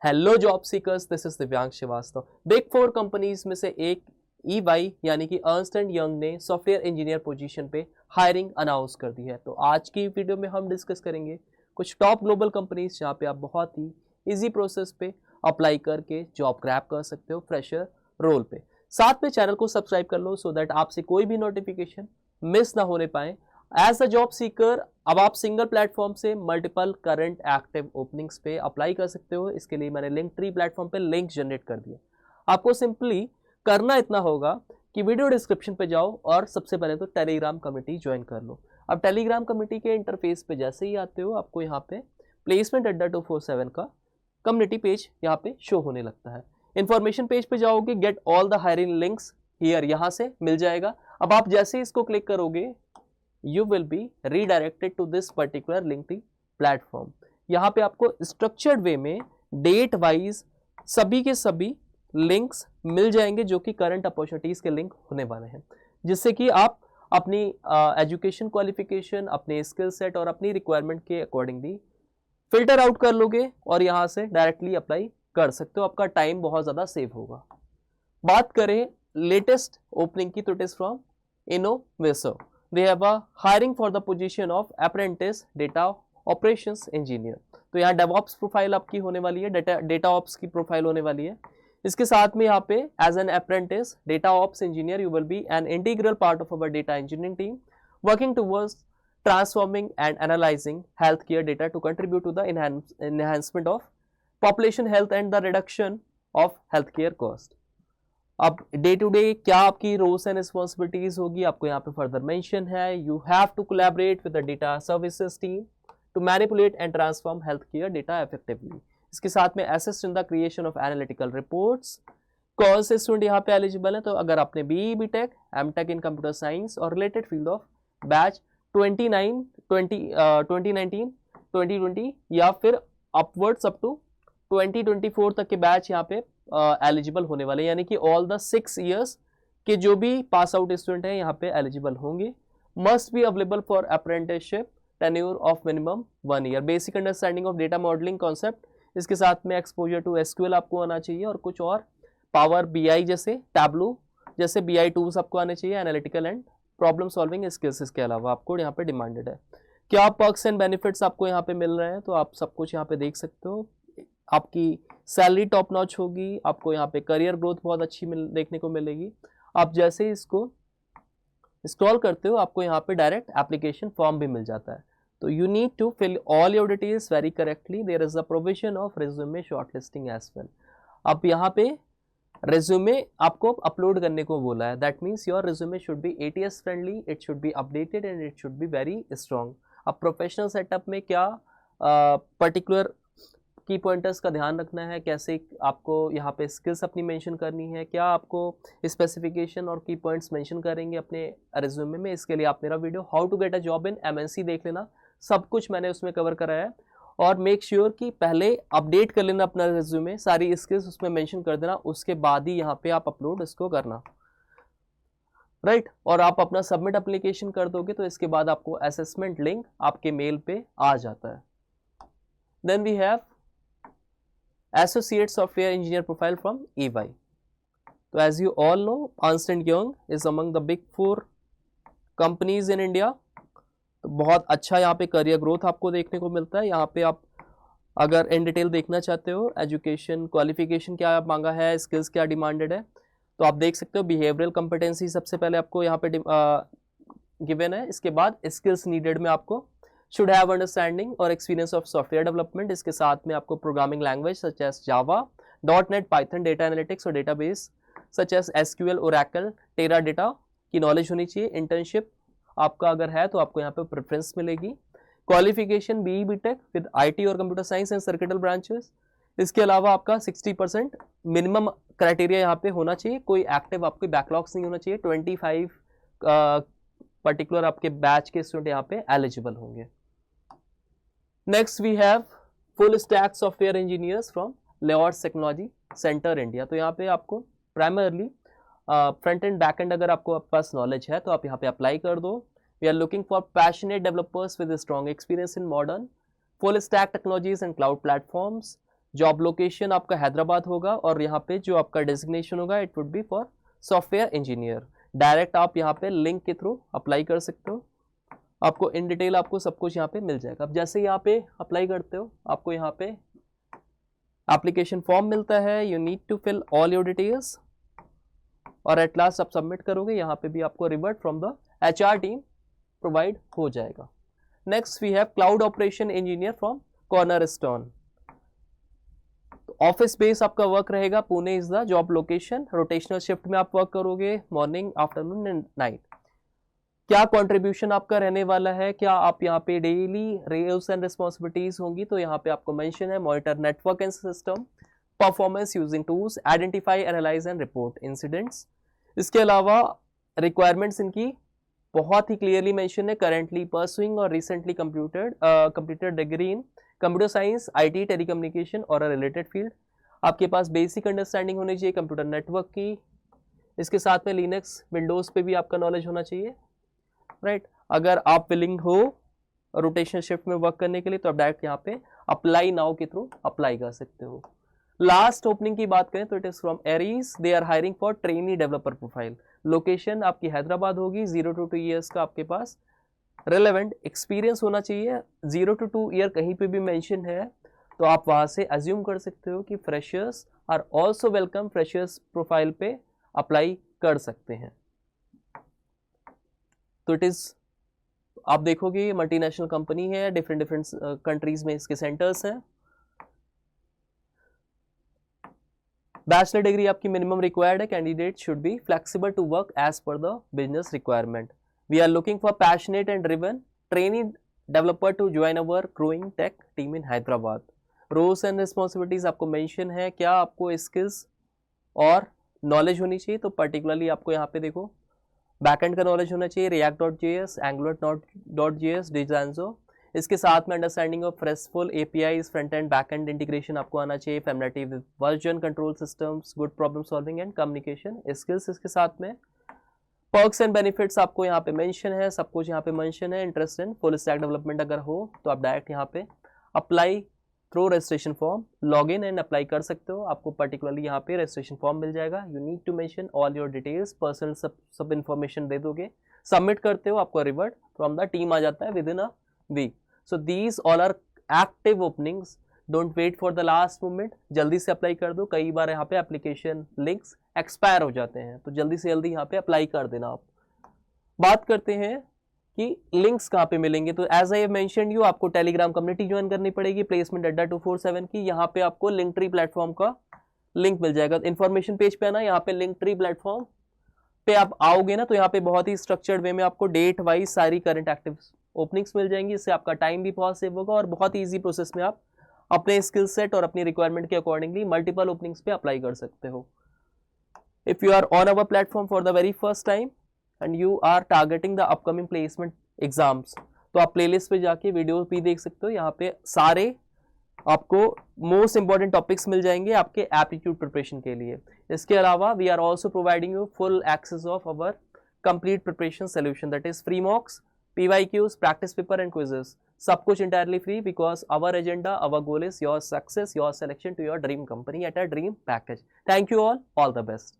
Hello job seekers, this is दिव्यांग Srivastava. Big four companies में से एक ईवाई यानी कि अर्नस्ट एंड यंग ने सॉफ्टवेयर इंजीनियर पोजीशन पे हायरिंग अनाउंस कर दी है। तो आज की वीडियो में हम डिस्कस करेंगे कुछ टॉप ग्लोबल कंपनीज जहाँ पे आप बहुत ही इजी प्रोसेस पे अप्लाई करके जॉब क्रैप कर सकते हो फ्रेशर रोल पे। साथ में चैनल को सब्सक्राइब कर लो सो दैट आपसे कोई भी नोटिफिकेशन मिस ना होने पाए। एज अ जॉब सीकर अब आप सिंगल प्लेटफॉर्म से मल्टीपल करंट एक्टिव ओपनिंग्स पे अप्लाई कर सकते हो। इसके लिए मैंने लिंक ट्री प्लेटफॉर्म पे लिंक जनरेट कर दिया। आपको सिंपली करना इतना होगा कि वीडियो डिस्क्रिप्शन पे जाओ और सबसे पहले तो टेलीग्राम कम्युनिटी ज्वाइन कर लो। अब टेलीग्राम कम्युनिटी के इंटरफेस पे जैसे ही आते हो आपको यहाँ पे प्लेसमेंट अड्डा 247 का कम्युनिटी पेज यहाँ पे शो होने लगता है। इन्फॉर्मेशन पेज पे जाओगे, get all the hiring links here, यहाँ से मिल जाएगा। अब आप जैसे ही इसको क्लिक करोगे you will be redirected to this particular LinkedIn platform। यहाँ पे आपको स्ट्रक्चर्ड वे में डेट वाइज सभी के सभी लिंक्स मिल जाएंगे जो कि करंट अपॉर्चुनिटीज के लिंक होने वाले हैं, जिससे कि आप अपनी एजुकेशन क्वालिफिकेशन, अपने स्किल सेट और अपनी रिक्वायरमेंट के अकॉर्डिंगली फिल्टर आउट कर लोगे और यहाँ से डायरेक्टली अप्लाई कर सकते हो। आपका टाइम बहुत ज़्यादा सेव होगा। बात करें लेटेस्ट ओपनिंग की तो it is from Innovaso. They have a hiring for the position of apprentice data operations engineer। तो यहाँ DevOps प्रोफाइल आपकी होने वाली है, डेटा ऑप्स की प्रोफाइल होने वाली है। इसके साथ में यहाँ पे as an apprentice data ops engineer you will be an integral part of our data engineering team working towards transforming and analysing health care data to contribute to the enhancement of population health and the reduction of healthcare cost। अब day to day क्या आपकी roles and responsibilities होगी आपको यहाँ पे further mention है। You have to collaborate with the data services team to manipulate and transform health care data effectively. इसके साथ में assist in the creation of analytical reports. कौन से स्टूडेंट यहाँ पे एलिजिबल है? तो अगर आपने B B tech, M tech in computer science और रिलेटेड फील्ड ऑफ बैच 2019 2020 या फिर अपवर्ड्स अप टू 2024 तक के बैच यहाँ पे एलिजिबल होने वाले, यानी कि ऑल द 6 ईयर्स के जो भी पास आउट स्टूडेंट हैं यहाँ पे एलिजिबल होंगे। Must be available for apprenticeship tenure of minimum 1 year. Basic understanding of data modelling concept, इसके साथ में एक्सपोजर टू एसक्यूएल आपको आना चाहिए और कुछ और पावर बीआई जैसे टैबलू जैसे बीआई टूल्स आपको आने चाहिए। Analytical and problem solving skills इसके अलावा आपको यहाँ पे डिमांडेड है। क्या पर्क्स एंड बेनिफिट्स आपको यहाँ पे मिल रहे हैं तो आप सब कुछ यहाँ पे देख सकते हो। आपकी सैलरी टॉप नॉच होगी, आपको यहाँ पे करियर ग्रोथ बहुत अच्छी देखने को मिलेगी। आप जैसे ही इसको स्क्रॉल करते हो आपको यहाँ पे डायरेक्ट एप्लीकेशन फॉर्म भी मिल जाता है। तो you need to fill all your details very correctly. There is a provision of resume shortlisting as well. अब यहाँ पे रिज्यूमे आपको अपलोड करने को बोला है। That means your resume should be ATS friendly, it should be updated and it should be very strong. अब professional setup में क्या पर्टिकुलर की पॉइंटर्स का ध्यान रखना है, कैसे आपको यहाँ पे स्किल्स अपनी मेंशन करनी है, क्या आपको स्पेसिफिकेशन और की पॉइंट्स मेंशन करेंगे अपने रिज्यूमे में। इसके लिए आप मेरा video how to get a job in MNC देख लेना, सब कुछ मैंने उसमें कवर कराया है। और मेक श्योर कि पहले अपडेट कर लेना अपना रिज्यूमे, सारी स्किल्स उसमें मेंशन कर देना, उसके बाद ही यहाँ पे आप अपलोड इसको करना, राइट। और आप अपना सबमिट एप्लीकेशन कर दोगे तो इसके बाद आपको असेसमेंट लिंक आपके मेल पे आ जाता है। Then we have Associate Software Engineer profile from EY। तो as you all know, Ernst & Young is among the big 4 companies in India। तो बहुत अच्छा यहाँ पे करियर ग्रोथ आपको देखने को मिलता है। यहाँ पे आप अगर इन डिटेल देखना चाहते हो, एजुकेशन क्वालिफिकेशन क्या मांगा है, स्किल्स क्या डिमांडेड है, तो आप देख सकते हो। बिहेवियरल कॉम्पिटेंसी सबसे पहले आपको यहाँ पे गिवन है। इसके बाद स्किल्स नीडेड में आपको should have understanding और experience of software development। इसके साथ में आपको programming language such as Java, .NET, Python, data analytics और database such as SQL, Oracle, Teradata की knowledge होनी चाहिए। internship आपका अगर है तो आपको यहाँ पे preference मिलेगी। qualification BE BTech with IT और computer science and circuitous branches। इसके अलावा आपका 60% minimum criteria यहाँ पे होना चाहिए। कोई active आपके backlogs नहीं होना चाहिए। 25 पर्टिकुलर आपके बैच के स्टूडेंट यहाँ पे एलिजिबल होंगे। Next we have full stack software engineers from लेवर्स टेक्नोलॉजी सेंटर इंडिया। तो यहाँ पे आपको primarily front end back end अगर आपको पास नॉलेज है तो आप यहाँ पे अप्लाई कर दो। We are looking for passionate developers with strong experience in modern full stack technologies and cloud platforms, job location आपका हैदराबाद होगा और यहाँ पे जो आपका डेजिग्नेशन होगा it would be for software engineer. Direct आप यहाँ पे लिंक के थ्रू अप्लाई कर सकते हो, आपको इन डिटेल आपको सब कुछ यहाँ पे मिल जाएगा। अब जैसे यहाँ पे अप्लाई करते हो आपको यहाँ पे एप्लीकेशन फॉर्म मिलता है, you need to fill all your details और एट लास्ट आप सबमिट करोगे, यहाँ पे भी आपको revert from the HR team provide हो जाएगा। Next we have cloud operation engineer from Cornerstone. Office base आपका वर्क रहेगा, Pune is the job location. Rotational shift में आप वर्क करोगे, मॉर्निंग आफ्टरनून एंड नाइट। क्या कंट्रीब्यूशन आपका रहने वाला है, क्या आप यहाँ पे डेली रोल्स एंड रिस्पॉन्सिबिलिटीज होंगी, तो यहाँ पे आपको मेंशन है monitor network and system performance using tools, identify analyse and report incidents. इसके अलावा रिक्वायरमेंट्स इनकी बहुत ही क्लियरली मेंशन है, करेंटली परसुइंग और recently computed degree in computer science, IT, telecommunication और रिलेटेड फील्ड। आपके पास बेसिक अंडरस्टैंडिंग होनी चाहिए कंप्यूटर नेटवर्क की, इसके साथ में लिनक्स विंडोज पे भी आपका नॉलेज होना चाहिए, राइट। अगर आप विलिंग हो रोटेशनल शिफ्ट में वर्क करने के लिए तो आप डायरेक्ट यहाँ पे अप्लाई नाउ के थ्रू अप्लाई कर सकते हो। लास्ट ओपनिंग की बात करें तो it is from Aeries, they are hiring for trainee developer profile. Location आपकी हैदराबाद होगी, 0 to 2 ईयर्स का आपके पास रेलेवेंट एक्सपीरियंस होना चाहिए। 0 to 2 ईयर कहीं पे भी मेंशन है तो आप वहां से अज्यूम कर सकते हो कि freshers are also welcome, freshers profile पे अप्लाई कर सकते हैं। तो इट इज आप देखोगे मल्टीनेशनल कंपनी है, डिफरेंट कंट्रीज में इसके सेंटर्स हैं। बैचलर डिग्री आपकी मिनिमम रिक्वायर्ड है, candidate should be flexible to work as per the business requirement. We are looking for passionate and driven trainee developer to join our growing tech team in Hyderabad. Roles and responsibilities आपको mention है, क्या आपको skills और knowledge होनी चाहिए, तो particularly आपको यहाँ पे देखो बैकएंड का नॉलेज होना चाहिए, React.js, Angular.js, Django। इसके साथ में understanding of RESTful APIs, front end back and integration आपको आना चाहिए, familiarity with version control systems, good problem solving and communication skills. इसके साथ में पर्क्स एंड बेनिफिट्स आपको यहाँ पे मेंशन है, सब कुछ यहाँ पे मेंशन है। Interest in full stack development अगर हो तो आप डायरेक्ट यहाँ पे apply through registration form log in and apply कर सकते हो। आपको पर्टिकुलरली यहाँ पे रजिस्ट्रेशन फॉर्म मिल जाएगा, you need to mention all your details, personal सब इन्फॉर्मेशन दे दोगे, सबमिट करते हो, आपको रिवर्ट फ्रॉम द टीम आ जाता है within a week. So these all are active openings, don't wait for the last moment, जल्दी से अप्लाई कर दो। कई बार यहाँ पे एप्लीकेशन लिंक्स एक्सपायर हो जाते हैं तो जल्दी से जल्दी यहाँ पे अप्लाई कर देना। आप बात करते हैं कि लिंक्स कहाँ पे मिलेंगे, तो एज आई मेंशन यू आपको टेलीग्राम कम्युनिटी ज्वाइन करनी पड़ेगी, प्लेसमेंट अड्डा 247 की। यहाँ पे आपको लिंक ट्री प्लेटफॉर्म का लिंक मिल जाएगा। इन्फॉर्मेशन पेज पे आना, यहाँ पे लिंक ट्री प्लेटफॉर्म पे आप आओगे ना तो यहाँ पे बहुत ही स्ट्रक्चर्ड वे में आपको डेट वाइज सारी करंट एक्टिव ओपनिंग्स मिल जाएंगी। इससे आपका टाइम भी बहुत सेव होगा और बहुत ही ईजी प्रोसेस में आप अपने स्किल सेट और अपनी रिक्वायरमेंट के अकॉर्डिंगली मल्टीपल ओपनिंग्स पे अप्लाई कर सकते हो। If you are on our platform for the very first time and you are targeting the upcoming placement exams, तो आप प्लेलिस्ट पे जाके वीडियो भी देख सकते हो। यहाँ पे सारे आपको मोस्ट इंपॉर्टेंट टॉपिक्स मिल जाएंगे आपके एप्टीट्यूड प्रिपरेशन के लिए। इसके अलावा we are also providing you full access of our complete preparation solution, that is free mocks, PYQs, practice paper and quizzes, सब कुछ entirely free because our agenda, our goal is your success, your selection to your dream company at a dream package. Thank you all the best.